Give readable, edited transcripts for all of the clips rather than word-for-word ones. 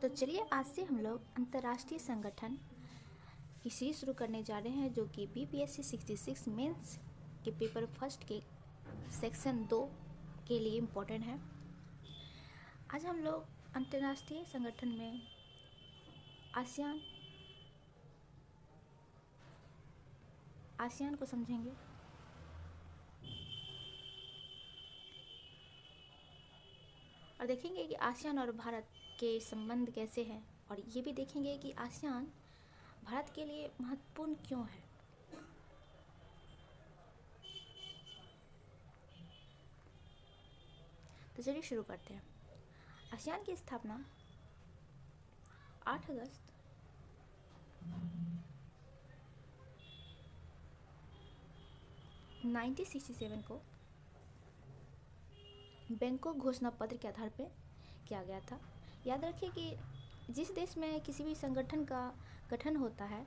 तो चलिए आज से हम लोग अंतर्राष्ट्रीय संगठन की सीरीज शुरू करने जा रहे हैं, जो कि BPSC 66 मेंस के पेपर फर्स्ट के सेक्शन 2 के लिए इम्पोर्टेंट है। आज हम लोग अंतर्राष्ट्रीय संगठन में आसियान को समझेंगे। और देखेंगे कि आसियान और भारत के संबंध कैसे हैं, और ये भी देखेंगे कि आसियान भारत के लिए महत्वपूर्ण क्यों है। तो चलिए शुरू करते हैं। आसियान की स्थापना 8 अगस्त 1967 को बैंकॉक घोषणा पत्र के आधार पर किया गया था। याद रखिए कि जिस देश में किसी भी संगठन का गठन होता है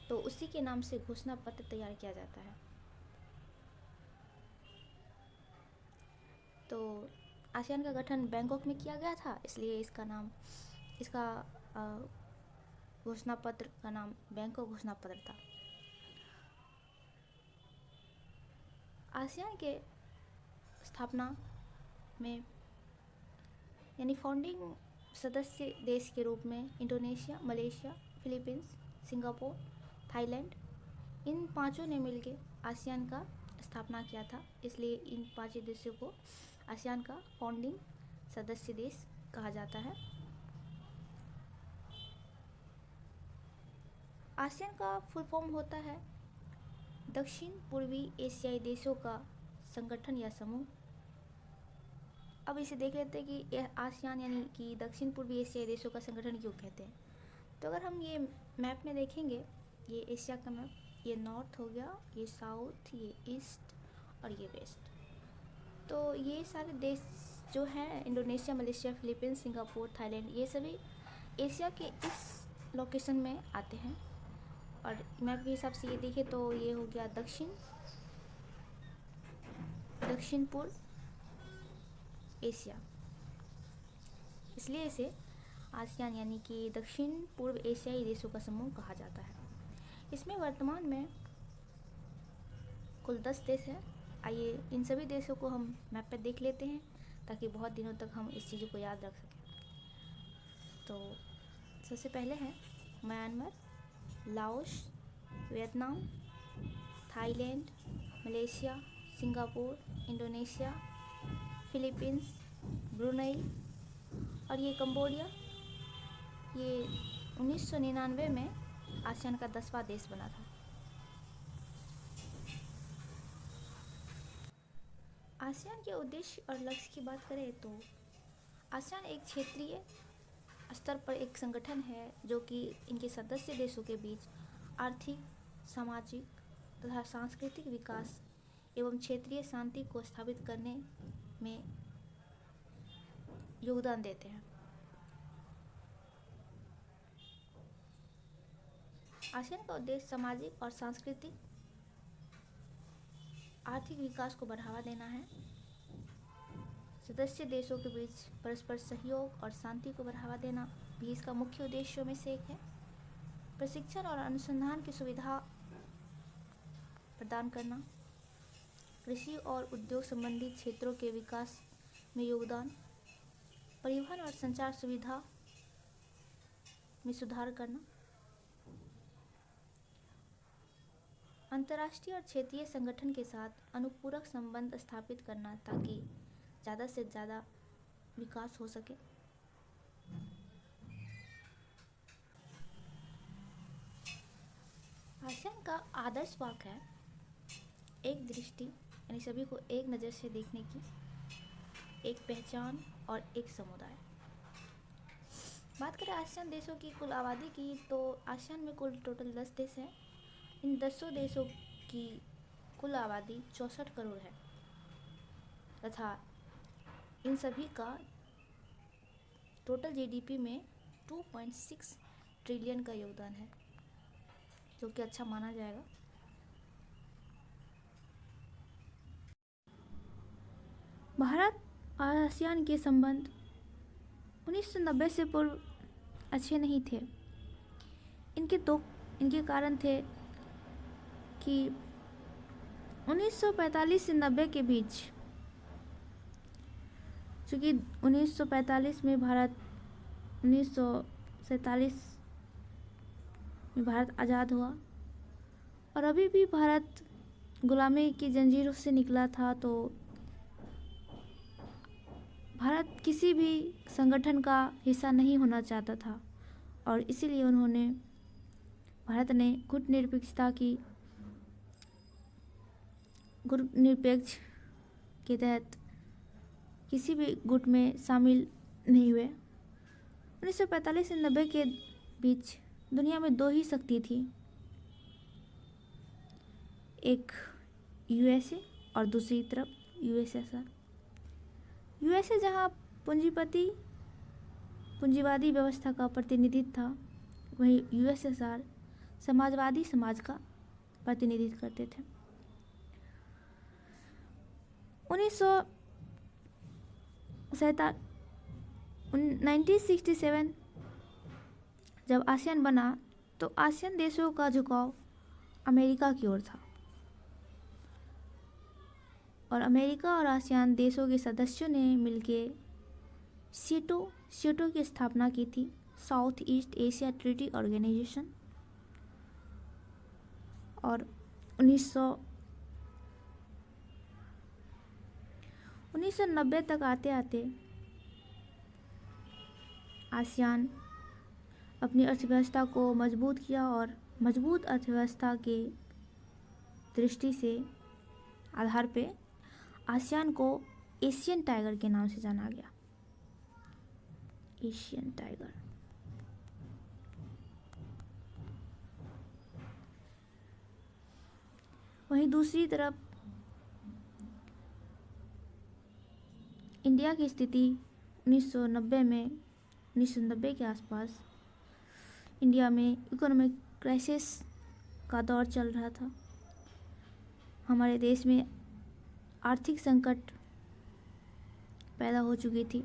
तो उसी के नाम से घोषणा पत्र तैयार किया जाता है। तो आसियान का गठन बैंकॉक में किया गया था, इसलिए इसका घोषणा पत्र का नाम बैंकॉक घोषणा पत्र था। आसियान के स्थापना में यानी फाउंडिंग सदस्य देश के रूप में Indonesia, Malaysia, Philippines, Singapore, Thailand, इन पांचों ने मिलकर आसियान का स्थापना किया था। इसलिए इन पांचों देशों को आसियान का फाउंडिंग सदस्य देश कहा जाता है। आसियान का फुल फॉर्म होता है दक्षिण पूर्वी एशियाई देशों का संगठन या समूह। अब इसे देख लेते हैं कि यह आसियान यानी कि दक्षिण पूर्वी एशियाई देशों का संगठन क्यों कहते हैं। तो अगर हम ये मैप में देखेंगे, ये एशिया का मैप, ये नॉर्थ हो गया, ये साउथ, ये ईस्ट और ये वेस्ट। तो ये सारे देश जो हैं Indonesia, Malaysia, Philippines, Singapore, Thailand, ये सभी एशिया के इस लोकेशन में आते हैं। और मैप के हिसाब से ये देखें तो ये हो गया दक्षिण पूर्व एशिया, इसलिए इसे आसियान यानी कि दक्षिण पूर्व एशियाई देशों का समूह कहा जाता है। इसमें वर्तमान में कुल 10 देश हैं। आइए इन सभी देशों को हम मैप पर देख लेते हैं ताकि बहुत दिनों तक हम इस चीज़ों को याद रख सकें। तो सबसे पहले है Myanmar, Laos, Vietnam, Thailand, Malaysia, Singapore, Indonesia, Philippines, Brunei और ये कंबोडिया। ये 1999 में आसियान का 10वां देश बना था। आसियान के उद्देश्य और लक्ष्य की बात करें तो आसियान एक क्षेत्रीय स्तर पर एक संगठन है जो कि इनके सदस्य देशों के बीच आर्थिक, सामाजिक तथा सांस्कृतिक विकास एवं क्षेत्रीय शांति को स्थापित करने में योगदान देते हैं। आसियान का उद्देश्य सामाजिक और सांस्कृतिक आर्थिक विकास को बढ़ावा देना है। सदस्य देशों के बीच परस्पर सहयोग और शांति को बढ़ावा देना भी इसका मुख्य उद्देश्यों में से एक है। प्रशिक्षण और अनुसंधान की सुविधा प्रदान करना, कृषि और उद्योग संबंधी क्षेत्रों के विकास में योगदान, परिवहन और संचार सुविधा में सुधार करना, अंतर्राष्ट्रीय और क्षेत्रीय संगठन के साथ अनुपूरक संबंध स्थापित करना ताकि ज़्यादा से ज़्यादा विकास हो सके। आसियान का आदर्श वाक्य है एक दृष्टि, यानी सभी को एक नज़र से देखने की, एक पहचान और एक समुदाय। बात करें आसियान देशों की कुल आबादी की, तो आसियान में कुल टोटल 10 देश हैं। इन 10 देशों की कुल आबादी 64 करोड़ है तथा इन सभी का टोटल GDP में 2.6 ट्रिलियन का योगदान है, जो कि अच्छा माना जाएगा। भारत और आसियान के संबंध 1990 से पूर्व अच्छे नहीं थे। इनके कारण थे कि 1945 से 90 के बीच, चूँकि 1945 में 1947 में भारत आज़ाद हुआ और अभी भी भारत गुलामी की जंजीरों से निकला था, तो भारत किसी भी संगठन का हिस्सा नहीं होना चाहता था और इसीलिए भारत ने गुटनिरपेक्ष के तहत किसी भी गुट में शामिल नहीं हुए। 1945 से 90 के बीच दुनिया में दो ही शक्ति थी, एक यूएसए और दूसरी तरफ यूएसएसआर। यूएसए जहां पूंजीवादी व्यवस्था का प्रतिनिधित्व था, वहीं यूएसएसआर समाजवादी समाज का प्रतिनिधित्व करते थे। 1967 जब आसियान बना तो आसियान देशों का झुकाव अमेरिका की ओर था और अमेरिका और आसियान देशों के सदस्यों ने मिलकर सीटो की स्थापना की थी, South East Asia Treaty Organization. और 1990 तक आते आते आसियान अपनी अर्थव्यवस्था को मजबूत किया और मजबूत अर्थव्यवस्था के दृष्टि से आधार पे आसियान को एशियन टाइगर के नाम से जाना गया। Asian tiger. वहीं दूसरी तरफ इंडिया की स्थिति 1990 के आसपास इंडिया में इकोनॉमिक क्राइसिस का दौर चल रहा था। हमारे देश में आर्थिक संकट पैदा हो चुकी थी।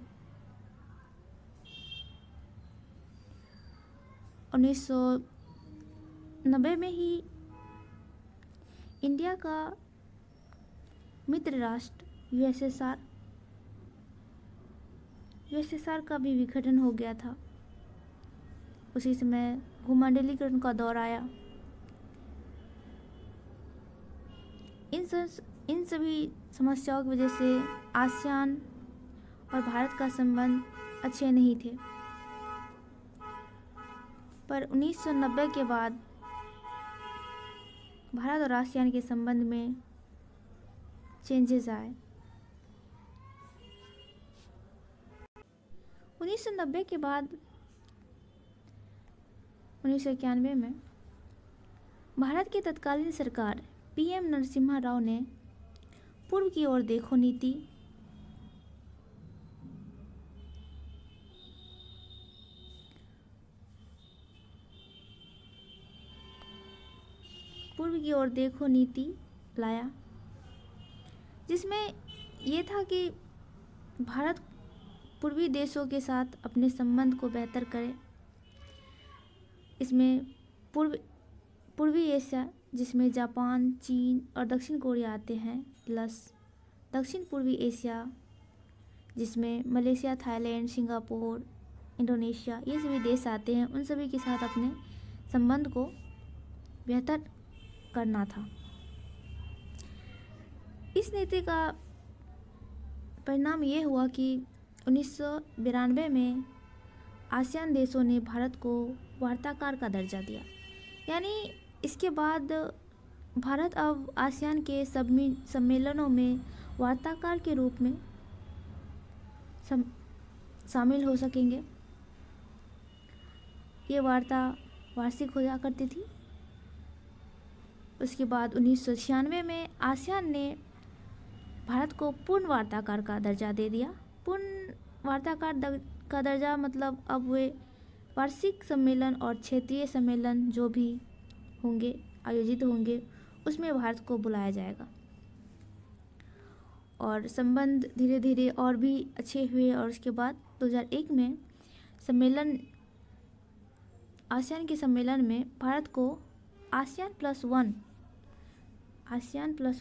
1990 में ही इंडिया का मित्र राष्ट्र यूएसएसआर का भी विघटन हो गया था। उसी समय भूमंडलीकरण का दौर आया। इन सभी समस्याओं की वजह से आसियान और भारत का संबंध अच्छे नहीं थे। पर 1990 के बाद भारत और आसियान के संबंध में चेंजेस आए। 1990 के बाद 1991 में भारत की तत्कालीन सरकार पीएम नरसिम्हा राव ने पूर्व की ओर देखो नीति लाया, जिसमें यह था कि भारत पूर्वी देशों के साथ अपने संबंध को बेहतर करे। इसमें पूर्वी एशिया, जिसमें जापान, चीन और दक्षिण कोरिया आते हैं, प्लस दक्षिण पूर्वी एशिया जिसमें मलेशिया, थाईलैंड, सिंगापुर, इंडोनेशिया ये सभी देश आते हैं, उन सभी के साथ अपने संबंध को बेहतर करना था। इस नीति का परिणाम ये हुआ कि 1992 में आसियान देशों ने भारत को वार्ताकार का दर्जा दिया। यानी इसके बाद भारत अब आसियान के सम्मेलनों में वार्ताकार के रूप में शामिल हो सकेंगे। ये वार्ता वार्षिक हो जा करती थी। उसके बाद 1996 में आसियान ने भारत को पूर्ण वार्ताकार का दर्जा दे दिया। पूर्ण वार्ताकार का दर्जा मतलब अब वे वार्षिक सम्मेलन और क्षेत्रीय सम्मेलन जो भी होंगे, आयोजित होंगे, उसमें भारत को बुलाया जाएगा। और संबंध धीरे धीरे और भी अच्छे हुए और उसके बाद 2001 में सम्मेलन आसियान के सम्मेलन में भारत को आसियान प्लस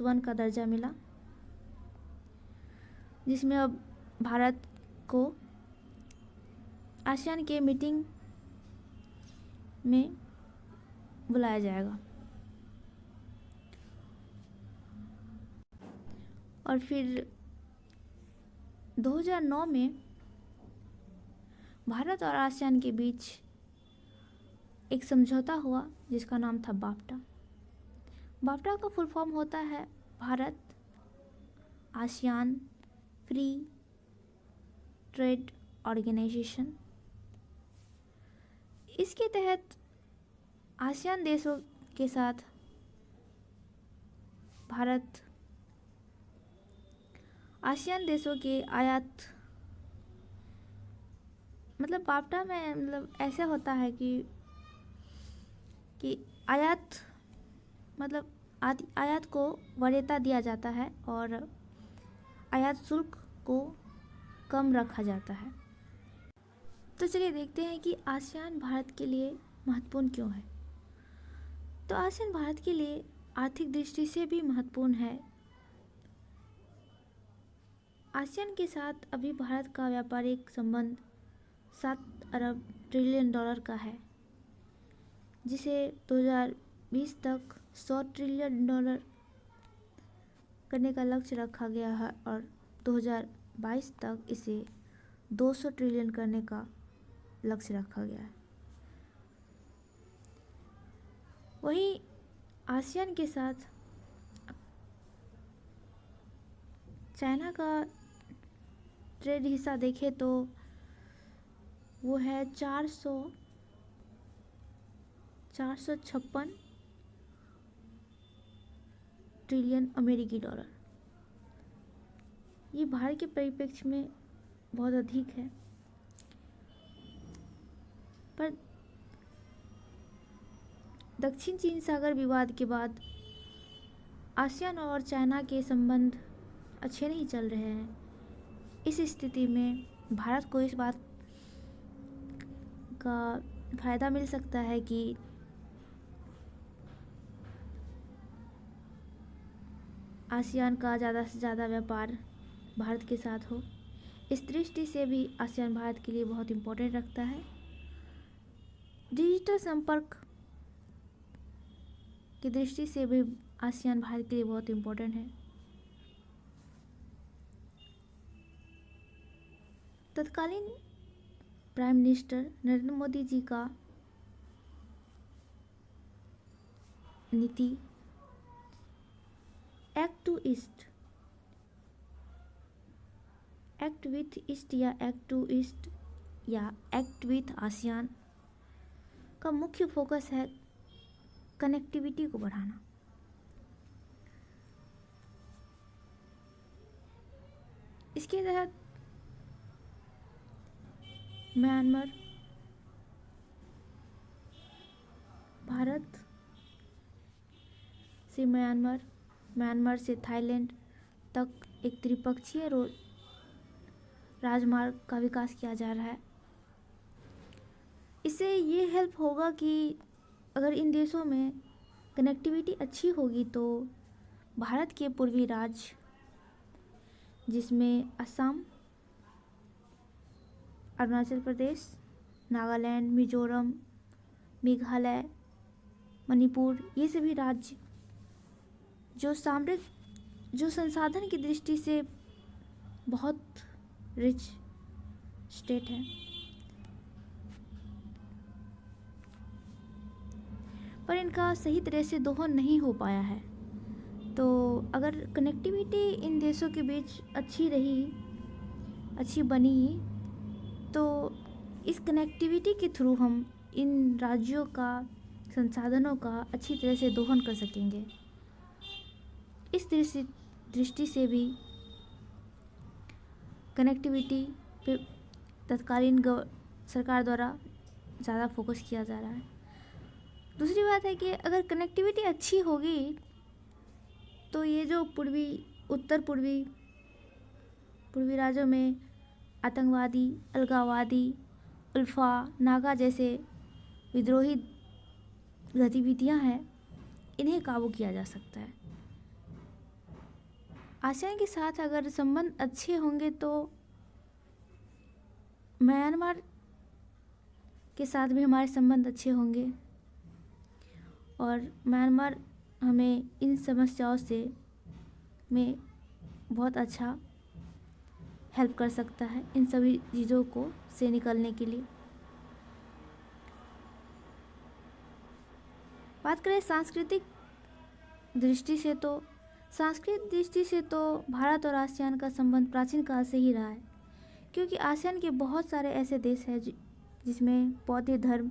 वन का दर्जा मिला, जिसमें अब भारत को आसियान के मीटिंग में बुलाया जाएगा। और फिर 2009 में भारत और आसियान के बीच एक समझौता हुआ जिसका नाम था बाफ्टा। बाफ्टा का फुल फॉर्म होता है Bharat ASEAN Free Trade Organization. इसके तहत आसियान देशों के साथ भारत आसियान देशों के आयात, मतलब बाफ्टा में मतलब ऐसे होता है कि आयात मतलब आयात को वरीयता दिया जाता है और आयात शुल्क को कम रखा जाता है। तो चलिए देखते हैं कि आसियान भारत के लिए महत्वपूर्ण क्यों है। तो आसियान भारत के लिए आर्थिक दृष्टि से भी महत्वपूर्ण है। आसियान के साथ अभी भारत का व्यापारिक संबंध 7 अरब ट्रिलियन डॉलर का है, जिसे 2020 तक 100 ट्रिलियन डॉलर करने का लक्ष्य रखा गया है और 2022 तक इसे 200 ट्रिलियन करने का लक्ष्य रखा गया है। वहीं आसियान के साथ चाइना का ट्रेड हिस्सा देखें तो वो है 456 ट्रिलियन अमेरिकी डॉलर। ये भारत के परिप्रेक्ष्य में बहुत अधिक है, पर दक्षिण चीन सागर विवाद के बाद आसियान और चाइना के संबंध अच्छे नहीं चल रहे हैं। इस स्थिति में भारत को इस बात का फायदा मिल सकता है कि आसियान का ज़्यादा से ज़्यादा व्यापार भारत के साथ हो। इस दृष्टि से भी आसियान भारत के लिए बहुत इम्पोर्टेंट रखता है। डिजिटल संपर्क की दृष्टि से भी आसियान भारत के लिए बहुत इम्पोर्टेंट है। तत्कालीन प्राइम मिनिस्टर नरेंद्र मोदी जी का नीति एक्ट विथ ईस्ट या एक्ट टू ईस्ट या एक्ट विथ आसियान का मुख्य फोकस है कनेक्टिविटी को बढ़ाना। इसके तहत म्यांमार, भारत से म्यांमार से थाईलैंड तक एक त्रिपक्षीय राजमार्ग का विकास किया जा रहा है। इससे ये हेल्प होगा कि अगर इन देशों में कनेक्टिविटी अच्छी होगी तो भारत के पूर्वी राज्य, जिसमें असम, अरुणाचल प्रदेश, नागालैंड, मिजोरम, मेघालय, मणिपुर, ये सभी राज्य जो संसाधन की दृष्टि से बहुत रिच स्टेट है, पर इनका सही तरह से दोहन नहीं हो पाया है। तो अगर कनेक्टिविटी इन देशों के बीच अच्छी बनी तो इस कनेक्टिविटी के थ्रू हम इन राज्यों का संसाधनों का अच्छी तरह से दोहन कर सकेंगे। इस दृष्टि से भी कनेक्टिविटी पे तत्कालीन सरकार द्वारा ज़्यादा फोकस किया जा रहा है। दूसरी बात है कि अगर कनेक्टिविटी अच्छी होगी तो ये जो उत्तर पूर्वी राज्यों में आतंकवादी, अलगाववादी, उल्फा, नागा जैसे विद्रोही गतिविधियां हैं, इन्हें काबू किया जा सकता है। आसियान के साथ अगर संबंध अच्छे होंगे तो म्यांमार के साथ भी हमारे संबंध अच्छे होंगे और म्यांमार हमें इन समस्याओं से में बहुत अच्छा हेल्प कर सकता है इन सभी चीज़ों को से निकलने के लिए। बात करें सांस्कृतिक दृष्टि से तो भारत और आसियान का संबंध प्राचीन काल से ही रहा है, क्योंकि आसियान के बहुत सारे ऐसे देश हैं जिसमें बौद्ध धर्म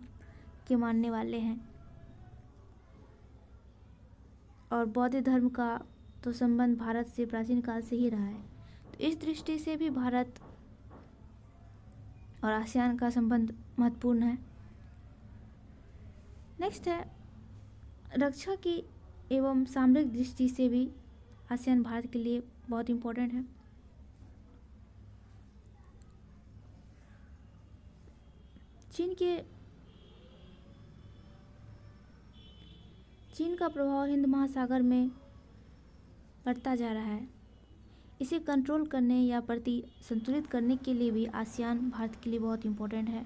के मानने वाले हैं और बौद्ध धर्म का तो संबंध भारत से प्राचीन काल से ही रहा है। तो इस दृष्टि से भी भारत और आसियान का संबंध महत्वपूर्ण है। नेक्स्ट है रक्षा की एवं सामरिक दृष्टि से भी आसियान भारत के लिए बहुत इम्पोर्टेंट है। चीन का प्रभाव हिंद महासागर में बढ़ता जा रहा है। इसे कंट्रोल करने या प्रति संतुलित करने के लिए भी आसियान भारत के लिए बहुत इम्पोर्टेंट है।